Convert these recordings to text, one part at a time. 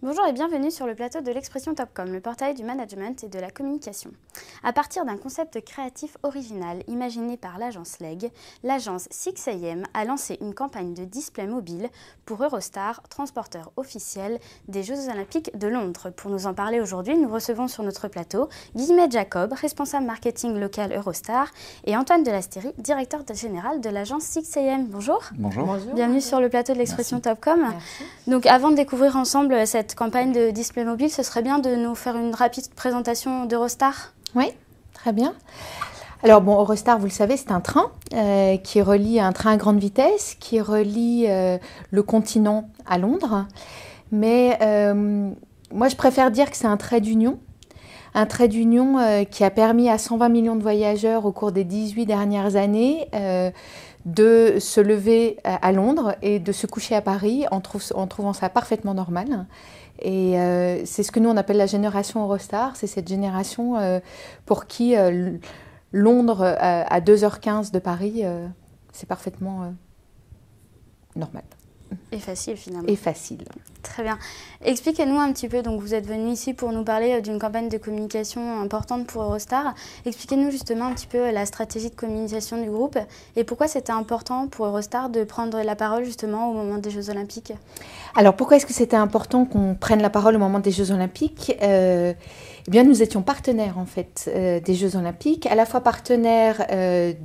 Bonjour et bienvenue sur le plateau de l'Expression Topcom, le portail du management et de la communication. À partir d'un concept créatif original imaginé par l'agence LEG, l'agence 6AM a lancé une campagne de display mobile pour Eurostar, transporteur officiel des Jeux Olympiques de Londres. Pour nous en parler aujourd'hui, nous recevons sur notre plateau Guillemette Jacob, responsable marketing local Eurostar, et Antoine Delastéry, directeur général de l'agence 6AM. Bonjour. Bonjour. Bienvenue sur le plateau de l'Expression Topcom. Merci. Donc avant de découvrir ensemble cette campagne de display mobile, ce serait bien de nous faire une rapide présentation d'Eurostar. Oui, très bien. Alors bon, Eurostar, vous le savez, c'est un train qui relie un train à grande vitesse, qui relie le continent à Londres. Mais moi, je préfère dire que c'est un trait d'union. Un trait d'union qui a permis à 120 millions de voyageurs au cours des 18 dernières années de se lever à Londres et de se coucher à Paris en trouvant ça parfaitement normal. Et c'est ce que nous on appelle la génération Eurostar. C'est cette génération pour qui Londres à 2h15 de Paris, c'est parfaitement normal. Et facile finalement. Et facile. Très bien. Expliquez-nous un petit peu, donc vous êtes venu ici pour nous parler d'une campagne de communication importante pour Eurostar. Expliquez-nous justement un petit peu la stratégie de communication du groupe et pourquoi c'était important pour Eurostar de prendre la parole justement au moment des Jeux Olympiques. Alors pourquoi est-ce que c'était important qu'on prenne la parole au moment des Jeux Olympiques ? Eh bien, nous étions partenaires en fait des Jeux Olympiques, à la fois partenaires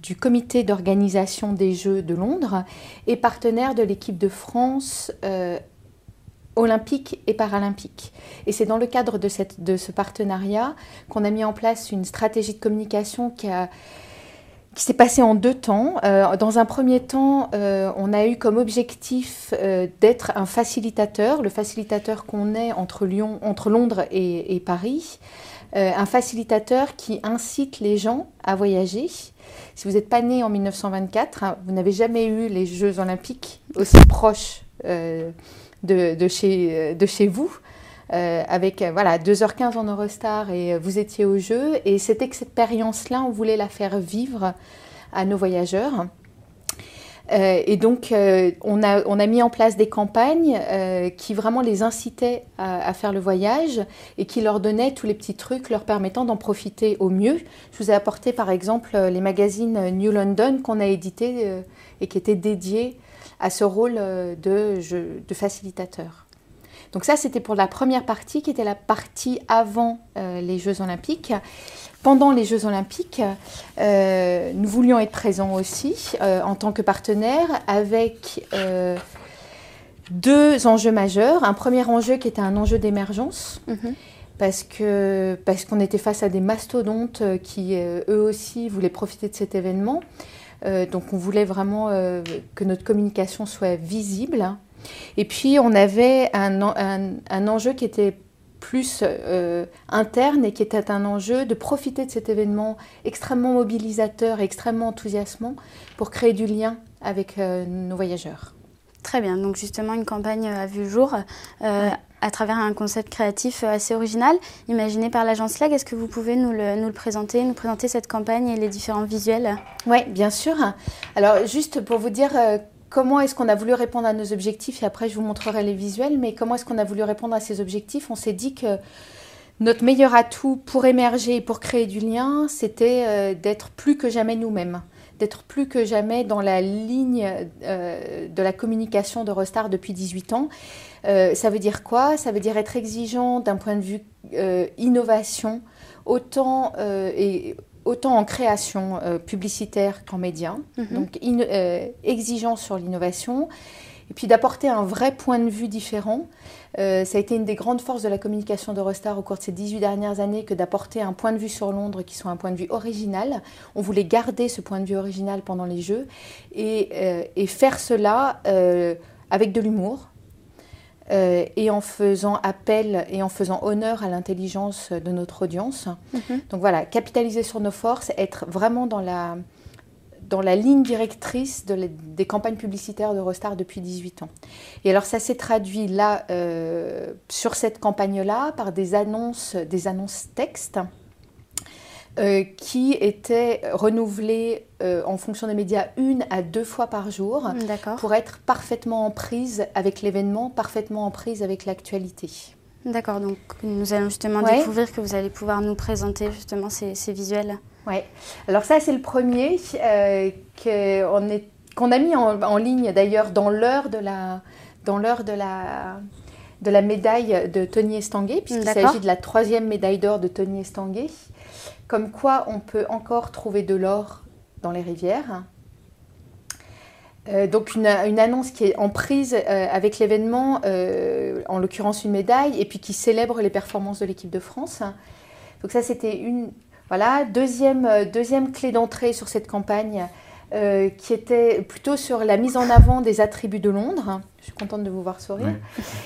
du comité d'organisation des Jeux de Londres et partenaires de l'équipe de France olympique et paralympique. Et c'est dans le cadre de ce partenariat qu'on a mis en place une stratégie de communication qui s'est passée en deux temps. Dans un premier temps, on a eu comme objectif d'être un facilitateur, le facilitateur qu'on est entre Londres et Paris, un facilitateur qui incite les gens à voyager. Si vous n'êtes pas né en 1924, vous n'avez jamais eu les Jeux Olympiques aussi proches de chez vous, avec 2h15 en Eurostar et vous étiez au jeu. Et cette expérience-là, on voulait la faire vivre à nos voyageurs. Et donc, on a mis en place des campagnes qui vraiment les incitaient à faire le voyage et qui leur donnaient tous les petits trucs leur permettant d'en profiter au mieux. Je vous ai apporté par exemple les magazines New London qu'on a édités et qui étaient dédiés à ce rôle de facilitateur. Donc ça, c'était pour la première partie, qui était la partie avant les Jeux Olympiques. Pendant les Jeux Olympiques, nous voulions être présents aussi en tant que partenaires avec deux enjeux majeurs. Un premier enjeu qui était un enjeu d'émergence, parce qu'on était face à des mastodontes qui, eux aussi, voulaient profiter de cet événement. Donc on voulait vraiment que notre communication soit visible. Et puis on avait un enjeu qui était plus interne et qui était un enjeu de profiter de cet événement extrêmement mobilisateur et extrêmement enthousiasmant pour créer du lien avec nos voyageurs. Très bien, donc justement une campagne à vue jour à travers un concept créatif assez original, imaginé par l'agence LEG. Est-ce que vous pouvez nous présenter cette campagne et les différents visuels ? Oui, bien sûr. Alors juste pour vous dire comment est-ce qu'on a voulu répondre à nos objectifs, et après je vous montrerai les visuels, mais comment est-ce qu'on a voulu répondre à ces objectifs ? On s'est dit que notre meilleur atout pour émerger et pour créer du lien, c'était d'être plus que jamais nous-mêmes. D'être plus que jamais dans la ligne de la communication d'Eurostar depuis 18 ans. Ça veut dire quoi ? Ça veut dire être exigeant d'un point de vue innovation, autant en création publicitaire qu'en médias. Donc exigeant sur l'innovation. Et puis d'apporter un vrai point de vue différent. Ça a été une des grandes forces de la communication d'Eurostar au cours de ces 18 dernières années que d'apporter un point de vue sur Londres qui soit un point de vue original. On voulait garder ce point de vue original pendant les Jeux et faire cela avec de l'humour et en faisant appel et en faisant honneur à l'intelligence de notre audience. Donc voilà, capitaliser sur nos forces, être vraiment dans la ligne directrice des campagnes publicitaires d'Eurostar depuis 18 ans. Et alors ça s'est traduit là, sur cette campagne-là, par des annonces textes qui étaient renouvelées en fonction des médias 1 à 2 fois par jour pour être parfaitement en prise avec l'événement, parfaitement en prise avec l'actualité. D'accord, donc nous allons justement découvrir que vous allez pouvoir nous présenter justement ces visuels. Oui, alors ça c'est le premier qu'on a mis en ligne d'ailleurs dans l'heure de la médaille de Tony Estanguet, puisqu'il s'agit de la 3e médaille d'or de Tony Estanguet, comme quoi on peut encore trouver de l'or dans les rivières. Donc une annonce qui est en prise avec l'événement, en l'occurrence une médaille, et puis qui célèbre les performances de l'équipe de France. Donc ça c'était deuxième clé d'entrée sur cette campagne, qui était plutôt sur la mise en avant des attributs de Londres. Je suis contente de vous voir sourire.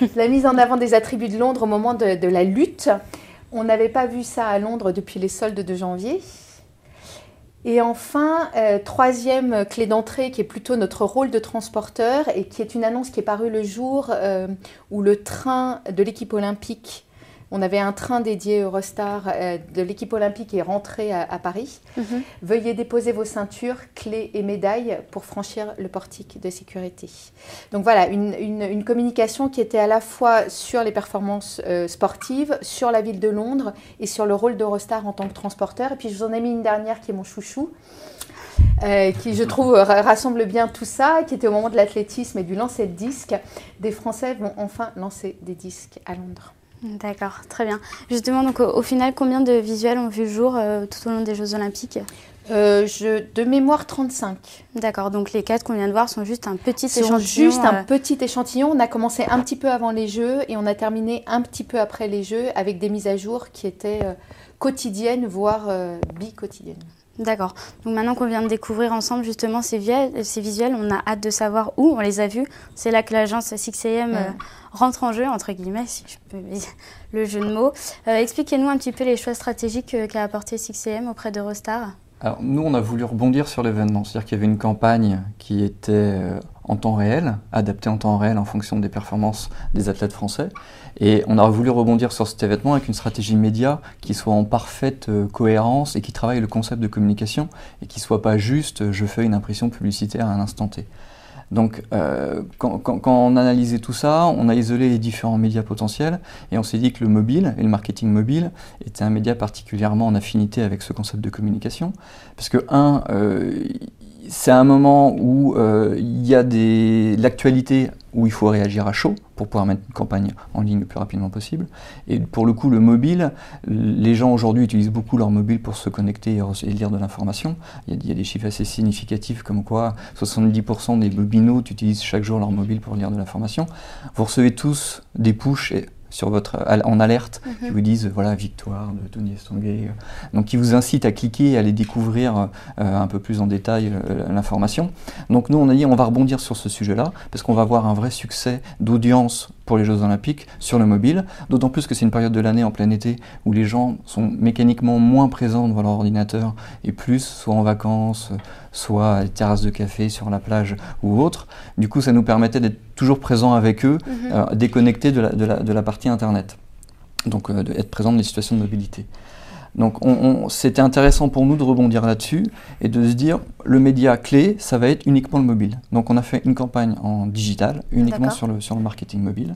Oui. La mise en avant des attributs de Londres au moment de la lutte. On n'avait pas vu ça à Londres depuis les soldes de janvier. Et enfin, 3e clé d'entrée qui est plutôt notre rôle de transporteur et qui est une annonce qui est parue le jour où le train de l'équipe olympique, on avait un train dédié Eurostar de l'équipe olympique est rentré à Paris. Veuillez déposer vos ceintures, clés et médailles pour franchir le portique de sécurité. Donc voilà, une communication qui était à la fois sur les performances sportives, sur la ville de Londres et sur le rôle d'Eurostar en tant que transporteur. Et puis je vous en ai mis une dernière qui est mon chouchou, qui je trouve rassemble bien tout ça, qui était au moment de l'athlétisme et du lancer de disques. Des Français vont enfin lancer des disques à Londres. D'accord, très bien. Justement, donc au final, combien de visuels ont vu le jour tout au long des Jeux Olympiques ? De mémoire 35. D'accord, donc les 4 qu'on vient de voir sont juste un petit échantillon. Juste un petit échantillon. On a commencé un petit peu avant les Jeux et on a terminé un petit peu après les Jeux avec des mises à jour qui étaient quotidiennes, voire bi-quotidiennes. D'accord. Donc maintenant qu'on vient de découvrir ensemble justement ces visuels, on a hâte de savoir où on les a vus. C'est là que l'agence 6am rentre en jeu, entre guillemets, si je peux le jeu de mots. Expliquez-nous un petit peu les choix stratégiques qu'a apporté 6am auprès d'Eurostar. Alors nous, on a voulu rebondir sur l'événement. C'est-à-dire qu'il y avait une campagne qui était en temps réel, adaptée en temps réel en fonction des performances des athlètes français. Et on a voulu rebondir sur cet événement avec une stratégie média qui soit en parfaite cohérence et qui travaille le concept de communication et qui ne soit pas juste « je fais une impression publicitaire à un instant T ». Donc, quand on a analysé tout ça, on a isolé les différents médias potentiels et on s'est dit que le mobile et le marketing mobile étaient un média particulièrement en affinité avec ce concept de communication. Parce que, c'est un moment où il y a l'actualité où il faut réagir à chaud pour pouvoir mettre une campagne en ligne le plus rapidement possible. Et pour le coup, le mobile, les gens aujourd'hui utilisent beaucoup leur mobile pour se connecter et lire de l'information. Il y a des chiffres assez significatifs comme quoi 70% des bobinautes utilisent chaque jour leur mobile pour lire de l'information. Vous recevez tous des pushs en alerte qui vous disent voilà, victoire de Tony Estanguet, donc qui vous incitent à cliquer et à aller découvrir un peu plus en détail l'information. Donc nous on a dit on va rebondir sur ce sujet-là parce qu'on va avoir un vrai succès d'audience pour les Jeux Olympiques sur le mobile, d'autant plus que c'est une période de l'année en plein été où les gens sont mécaniquement moins présents devant leur ordinateur et plus soit en vacances, soit à des terrasses de café, sur la plage ou autre. Du coup, ça nous permettait d'être toujours présents avec eux, déconnectés de la partie Internet. Donc, d'être présents dans les situations de mobilité. Donc, c'était intéressant pour nous de rebondir là-dessus et de se dire, le média clé, ça va être uniquement le mobile. Donc, on a fait une campagne en digital, uniquement sur le marketing mobile,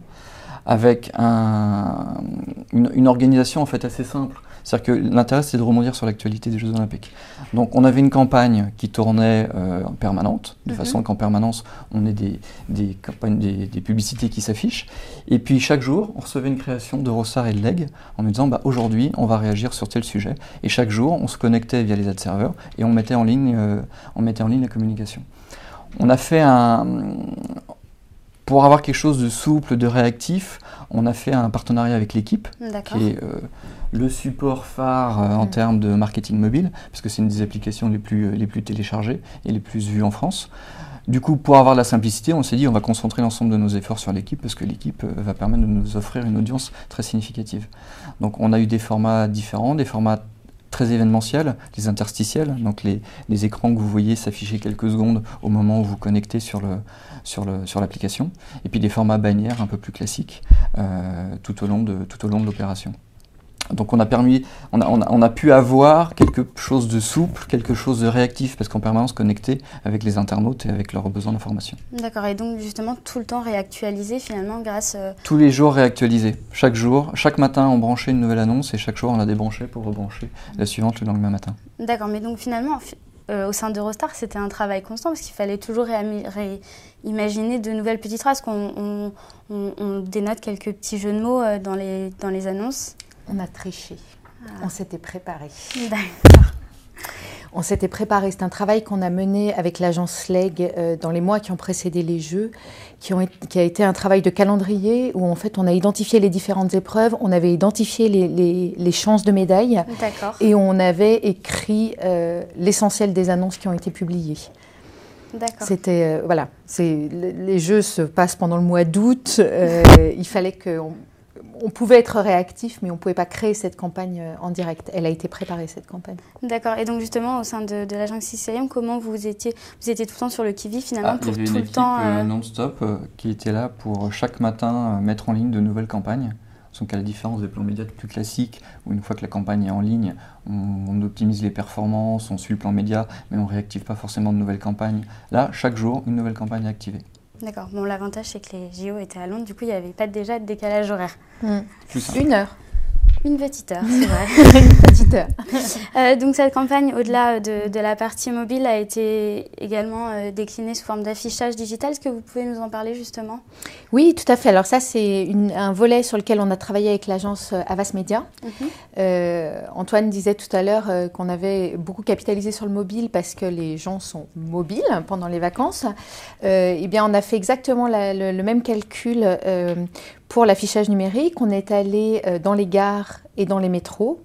avec une organisation en fait assez simple. C'est-à-dire que l'intérêt, c'est de rebondir sur l'actualité des Jeux Olympiques. Donc, on avait une campagne qui tournait en permanente, de façon qu'en permanence, on ait des campagnes, des publicités qui s'affichent. Et puis, chaque jour, on recevait une création d'Eurostar et de Leg en nous disant, aujourd'hui, on va réagir sur tel sujet. Et chaque jour, on se connectait via les ad serveurs et on mettait en ligne la communication. On a fait pour avoir quelque chose de souple, de réactif, on a fait un partenariat avec l'équipe, qui est le support phare en termes de marketing mobile, parce que c'est une des applications les plus téléchargées et les plus vues en France. Du coup, pour avoir de la simplicité, on s'est dit on va concentrer l'ensemble de nos efforts sur l'équipe, parce que l'équipe va permettre de nous offrir une audience très significative. Donc on a eu des formats différents, des formats très événementiels, les interstitiels, donc les écrans que vous voyez s'afficher quelques secondes au moment où vous connectez sur l'application, et puis des formats bannières un peu plus classiques tout au long de l'opération. Donc on a pu avoir quelque chose de souple, quelque chose de réactif, parce qu'en permanence connecté avec les internautes et avec leurs besoins d'information. D'accord, et donc justement tout le temps réactualisé finalement grâce... Tous les jours réactualisé, chaque jour, chaque matin on branchait une nouvelle annonce et chaque jour on la débranchait pour rebrancher la suivante le lendemain matin. D'accord, mais donc finalement au sein d'Eurostar c'était un travail constant parce qu'il fallait toujours imaginer de nouvelles petites phrases, qu'on dénote quelques petits jeux de mots dans les annonces. On a triché, on s'était préparé. D'accord. On s'était préparé, c'est un travail qu'on a mené avec l'agence LEG dans les mois qui ont précédé les Jeux, qui a été un travail de calendrier où en fait on a identifié les différentes épreuves, on avait identifié les chances de médailles et on avait écrit l'essentiel des annonces qui ont été publiées. D'accord. C'était, voilà, les Jeux se passent pendant le mois d'août, il fallait on pouvait être réactif, mais on ne pouvait pas créer cette campagne en direct. Elle a été préparée, cette campagne. D'accord. Et donc, justement, au sein de l'agence 6ème, comment vous étiez tout le temps sur le qui-vive, finalement, pour tout le temps... Il y avait une équipe non-stop qui était là pour chaque matin mettre en ligne de nouvelles campagnes. Donc, à la différence des plans médias plus classiques, où une fois que la campagne est en ligne, on optimise les performances, on suit le plan média, mais on ne réactive pas forcément de nouvelles campagnes. Là, chaque jour, une nouvelle campagne est activée. D'accord. Bon, l'avantage, c'est que les JO étaient à Londres, du coup, il n'y avait pas déjà de décalage horaire. Une heure. Une petite heure, c'est vrai. Une petite heure. Donc cette campagne, au-delà de la partie mobile, a été également déclinée sous forme d'affichage digital. Est-ce que vous pouvez nous en parler justement ? Oui, tout à fait. Alors ça, c'est un volet sur lequel on a travaillé avec l'agence Havas Media. Antoine disait tout à l'heure qu'on avait beaucoup capitalisé sur le mobile parce que les gens sont mobiles pendant les vacances. Eh bien, on a fait exactement le même calcul pour l'affichage numérique. On est allé dans les gares et dans les métros.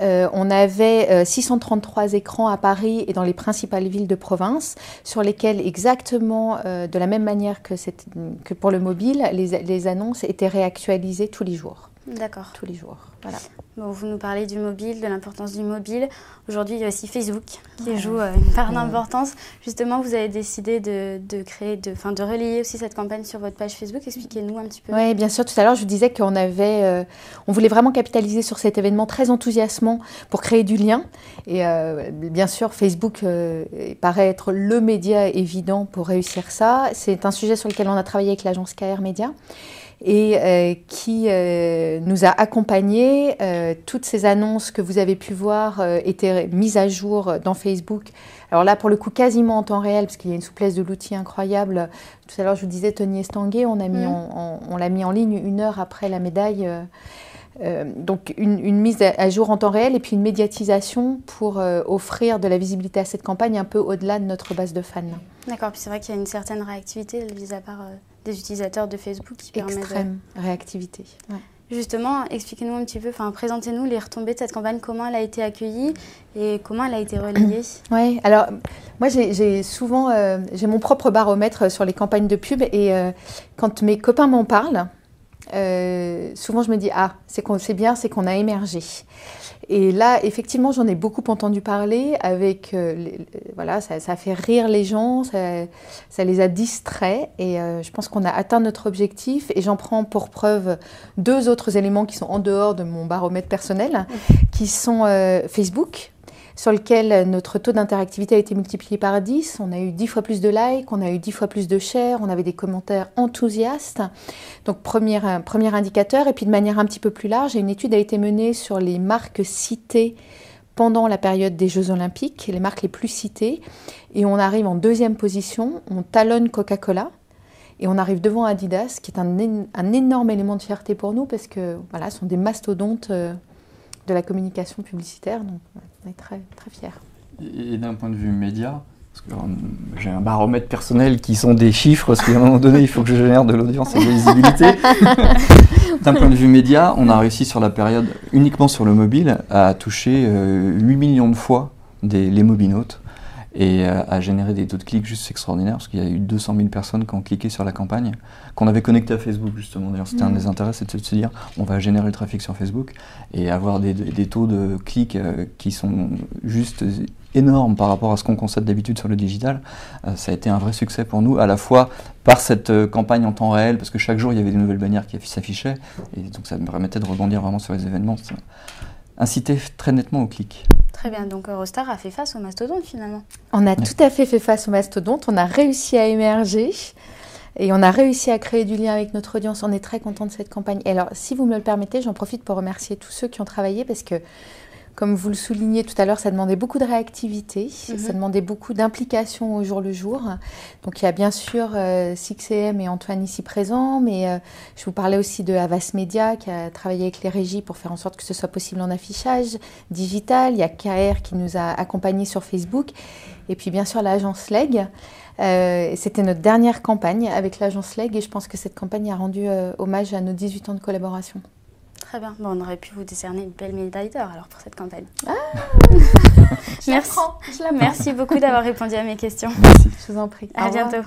On avait 633 écrans à Paris et dans les principales villes de province sur lesquels exactement de la même manière que pour le mobile, les annonces étaient réactualisées tous les jours. D'accord. Tous les jours, voilà. Bon, vous nous parlez du mobile, de l'importance du mobile. Aujourd'hui, il y a aussi Facebook qui joue une part d'importance. Justement, vous avez décidé de relayer aussi cette campagne sur votre page Facebook. Expliquez-nous un petit peu. Oui, bien sûr. Tout à l'heure, je vous disais qu'on on voulait vraiment capitaliser sur cet événement très enthousiasmant pour créer du lien. Et bien sûr, Facebook paraît être le média évident pour réussir ça. C'est un sujet sur lequel on a travaillé avec l'agence KR Média et qui nous a accompagnés. Toutes ces annonces que vous avez pu voir étaient mises à jour dans Facebook. Alors là, pour le coup, quasiment en temps réel, parce qu'il y a une souplesse de l'outil incroyable. Tout à l'heure, je vous disais, Tony Estanguet, on l'a mis en ligne 1 heure après la médaille. Donc une mise à jour en temps réel et puis une médiatisation pour offrir de la visibilité à cette campagne un peu au-delà de notre base de fans. D'accord, puis c'est vrai qu'il y a une certaine réactivité, mis à part des utilisateurs de Facebook qui permettent... Extrême réactivité. Ouais. Justement, expliquez-nous un petit peu, présentez-nous les retombées de cette campagne, comment elle a été accueillie et comment elle a été relayée. Oui, alors moi j'ai souvent j'ai mon propre baromètre sur les campagnes de pub et quand mes copains m'en parlent, souvent je me dis c'est bien, c'est qu'on a émergé. Et là, effectivement, j'en ai beaucoup entendu parler avec, voilà, ça fait rire les gens, ça les a distraits et je pense qu'on a atteint notre objectif et j'en prends pour preuve 2 autres éléments qui sont en dehors de mon baromètre personnel, qui sont Facebook, sur lequel notre taux d'interactivité a été multiplié par 10. On a eu 10 fois plus de likes, on a eu 10 fois plus de shares, on avait des commentaires enthousiastes. Donc, premier indicateur. Et puis, de manière un petit peu plus large, une étude a été menée sur les marques citées pendant la période des Jeux Olympiques, les marques les plus citées. Et on arrive en 2e position, on talonne Coca-Cola. Et on arrive devant Adidas, qui est un énorme élément de fierté pour nous, parce que voilà, ce sont des mastodontes de la communication publicitaire, donc on est très, très fiers. Et d'un point de vue média, parce que j'ai un baromètre personnel qui sont des chiffres, parce qu'à un moment donné, il faut que je génère de l'audience et de la visibilité. D'un point de vue média, on a réussi sur la période, uniquement sur le mobile, à toucher 8 millions de fois les mobinautes et à générer des taux de clics juste extraordinaires, parce qu'il y a eu 200 000 personnes qui ont cliqué sur la campagne, qu'on avait connecté à Facebook justement. D'ailleurs, c'était un des intérêts, c'était de se dire, on va générer le trafic sur Facebook et avoir des taux de clics qui sont juste énorme par rapport à ce qu'on constate d'habitude sur le digital. Ça a été un vrai succès pour nous, à la fois par cette campagne en temps réel, parce que chaque jour il y avait des nouvelles bannières qui s'affichaient, et donc ça me permettait de rebondir vraiment sur les événements. Ça incitait très nettement au clic. Très bien, donc Eurostar a fait face au mastodonte finalement. On a tout à fait face au mastodonte, on a réussi à émerger. Et on a réussi à créer du lien avec notre audience. On est très content de cette campagne. Et alors, si vous me le permettez, j'en profite pour remercier tous ceux qui ont travaillé parce que, comme vous le soulignez tout à l'heure, ça demandait beaucoup de réactivité, ça demandait beaucoup d'implication au jour le jour. Donc, il y a bien sûr 6am et Antoine ici présents, mais je vous parlais aussi de Havas Media qui a travaillé avec les régies pour faire en sorte que ce soit possible en affichage digital. Il y a KR qui nous a accompagnés sur Facebook. Et puis, bien sûr, l'agence LEG. C'était notre dernière campagne avec l'agence LEG et je pense que cette campagne a rendu hommage à nos 18 ans de collaboration. Très bien, bon, on aurait pu vous décerner une belle médaille d'or alors pour cette campagne. Ah Merci beaucoup d'avoir répondu à mes questions. Merci. Je vous en prie. À bientôt.